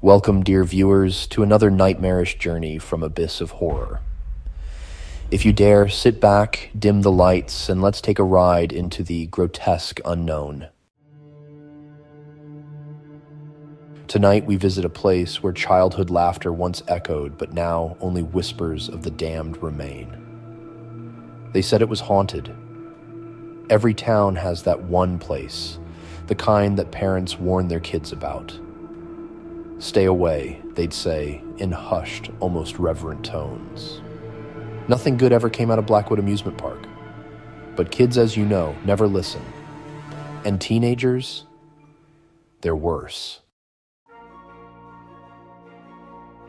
Welcome, dear viewers, to another nightmarish journey from Abyss of Horror. If you dare, sit back, dim the lights, and let's take a ride into the grotesque unknown. Tonight we visit a place where childhood laughter once echoed, but now only whispers of the damned remain. They said it was haunted. Every town has that one place, the kind that parents warn their kids about. Stay away, they'd say, in hushed, almost reverent tones. Nothing good ever came out of Blackwood Amusement Park. But kids, as you know, never listen. And teenagers, they're worse.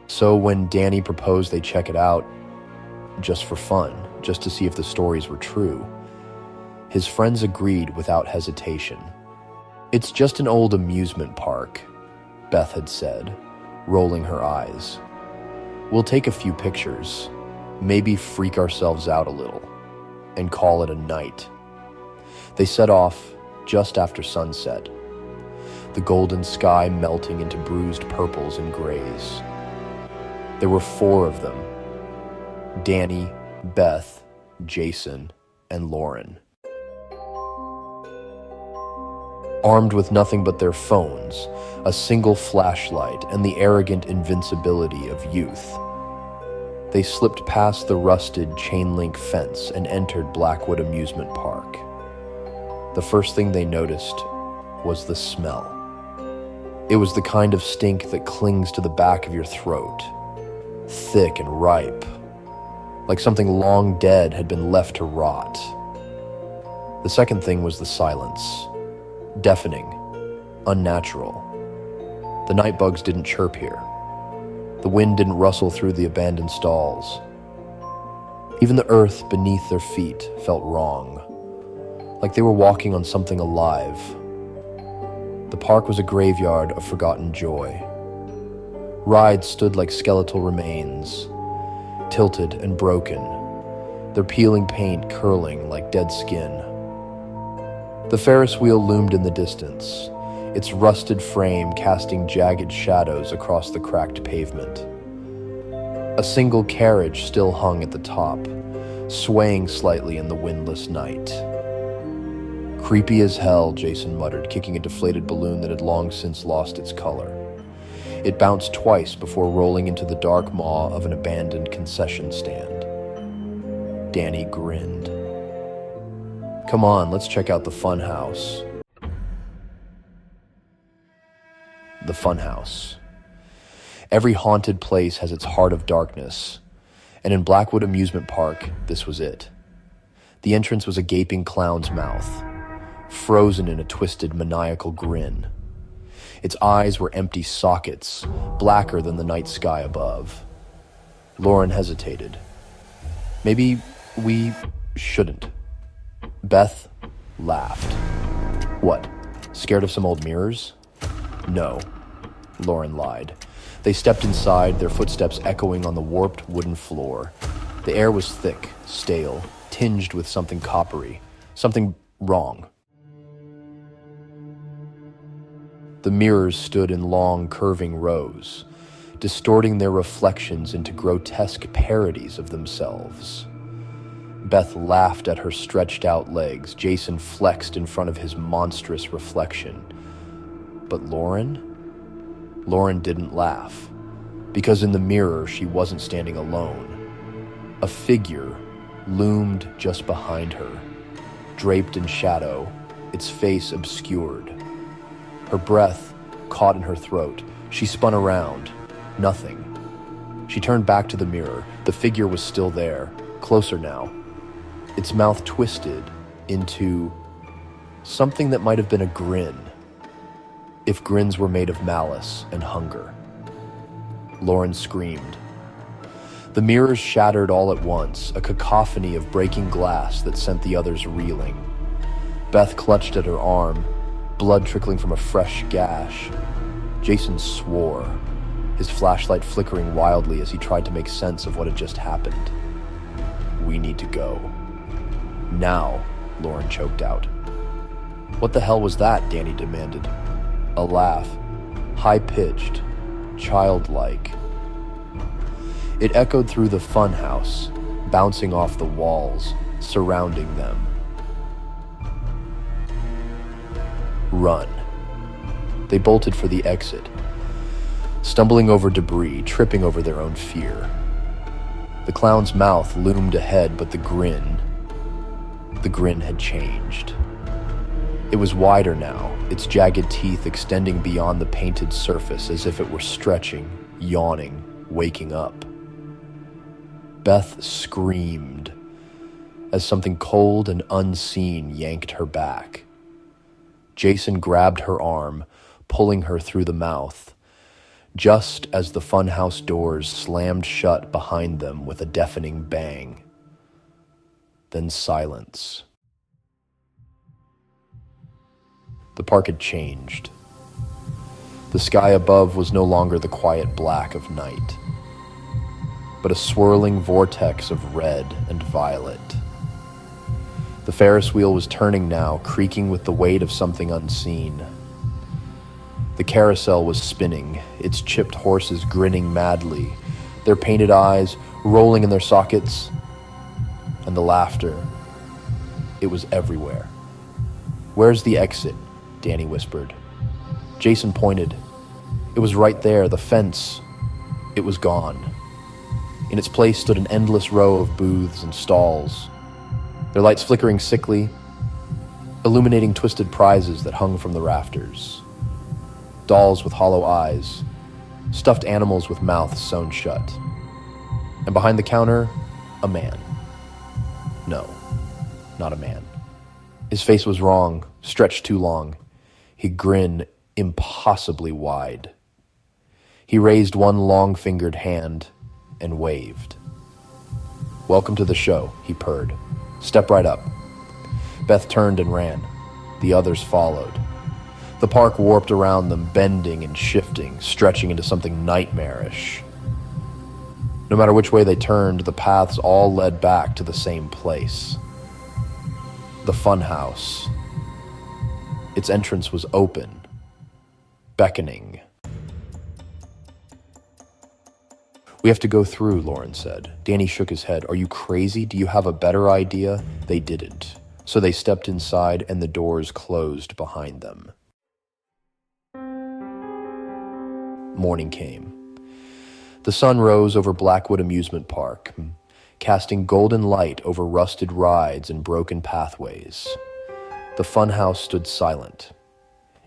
So when Danny proposed they check it out, just for fun, just to see if the stories were true, his friends agreed without hesitation. "It's just an old amusement park," Beth had said, rolling her eyes. "We'll take a few pictures, maybe freak ourselves out a little, and call it a night." They set off just after sunset, the golden sky melting into bruised purples and grays. There were 4 of them: Danny, Beth, Jason, and Lauren. Armed with nothing but their phones, a single flashlight, and the arrogant invincibility of youth, they slipped past the rusted chain-link fence and entered Blackwood Amusement Park. The first thing they noticed was the smell. It was the kind of stink that clings to the back of your throat, thick and ripe, like something long dead had been left to rot. The second thing was the silence. Deafening, unnatural. The night bugs didn't chirp here. The wind didn't rustle through the abandoned stalls. Even the earth beneath their feet felt wrong, like they were walking on something alive. The park was a graveyard of forgotten joy. Rides stood like skeletal remains, tilted and broken, their peeling paint curling like dead skin. The Ferris wheel loomed in the distance, its rusted frame casting jagged shadows across the cracked pavement. A single carriage still hung at the top, swaying slightly in the windless night. "Creepy as hell," Jason muttered, kicking a deflated balloon that had long since lost its color. It bounced twice before rolling into the dark maw of an abandoned concession stand. Danny grinned. "Come on, let's check out the funhouse." The funhouse. Every haunted place has its heart of darkness, and in Blackwood Amusement Park, this was it. The entrance was a gaping clown's mouth, frozen in a twisted, maniacal grin. Its eyes were empty sockets, blacker than the night sky above. Lauren hesitated. "Maybe we shouldn't." Beth laughed. "What, scared of some old mirrors?" "No," Lauren lied. They stepped inside, their footsteps echoing on the warped wooden floor. The air was thick, stale, tinged with something coppery, something wrong. The mirrors stood in long, curving rows, distorting their reflections into grotesque parodies of themselves. Beth laughed at her stretched-out legs. Jason flexed in front of his monstrous reflection. But Lauren? Lauren didn't laugh, because in the mirror she wasn't standing alone. A figure loomed just behind her, draped in shadow, its face obscured. Her breath caught in her throat. She spun around. Nothing. She turned back to the mirror. The figure was still there, closer now. Its mouth twisted into something that might have been a grin, if grins were made of malice and hunger. Lauren screamed. The mirrors shattered all at once, a cacophony of breaking glass that sent the others reeling. Beth clutched at her arm, blood trickling from a fresh gash. Jason swore, his flashlight flickering wildly as he tried to make sense of what had just happened. "We need to go. Now," Lauren choked out. "What the hell was that?" Danny demanded. A laugh, high-pitched, childlike. It echoed through the funhouse, bouncing off the walls, surrounding them. Run. They bolted for the exit, stumbling over debris, tripping over their own fear. The clown's mouth loomed ahead, but the grin had changed. It was wider now, its jagged teeth extending beyond the painted surface as if it were stretching, yawning, waking up. Beth screamed as something cold and unseen yanked her back. Jason grabbed her arm, pulling her through the mouth, just as the funhouse doors slammed shut behind them with a deafening bang. Then silence. The park had changed. The sky above was no longer the quiet black of night, but a swirling vortex of red and violet. The Ferris wheel was turning now, creaking with the weight of something unseen. The carousel was spinning, its chipped horses grinning madly, their painted eyes rolling in their sockets, and the laughter. It was everywhere. "Where's the exit?" Danny whispered. Jason pointed. It was right there, the fence. It was gone. In its place stood an endless row of booths and stalls, their lights flickering sickly, illuminating twisted prizes that hung from the rafters. Dolls with hollow eyes, stuffed animals with mouths sewn shut. And behind the counter, a man. No, not a man. His face was wrong, stretched too long. He grinned impossibly wide. He raised one long-fingered hand and waved. "Welcome to the show," he purred. "Step right up." Beth turned and ran. The others followed. The park warped around them, bending and shifting, stretching into something nightmarish. No matter which way they turned, the paths all led back to the same place. The funhouse. Its entrance was open, beckoning. "We have to go through," Lauren said. Danny shook his head. "Are you crazy? Do you have a better idea?" They didn't. So they stepped inside and the doors closed behind them. Morning came. The sun rose over Blackwood Amusement Park, casting golden light over rusted rides and broken pathways. The funhouse stood silent.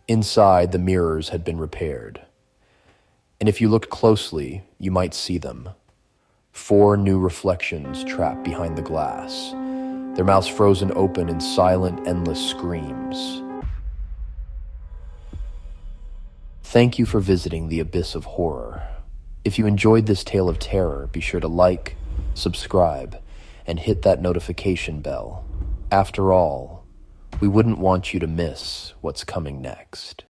Inside, the mirrors had been repaired. And if you looked closely, you might see them. 4 new reflections trapped behind the glass, their mouths frozen open in silent, endless screams. Thank you for visiting the Abyss of Horror. If you enjoyed this tale of terror, be sure to like, subscribe, and hit that notification bell. After all, we wouldn't want you to miss what's coming next.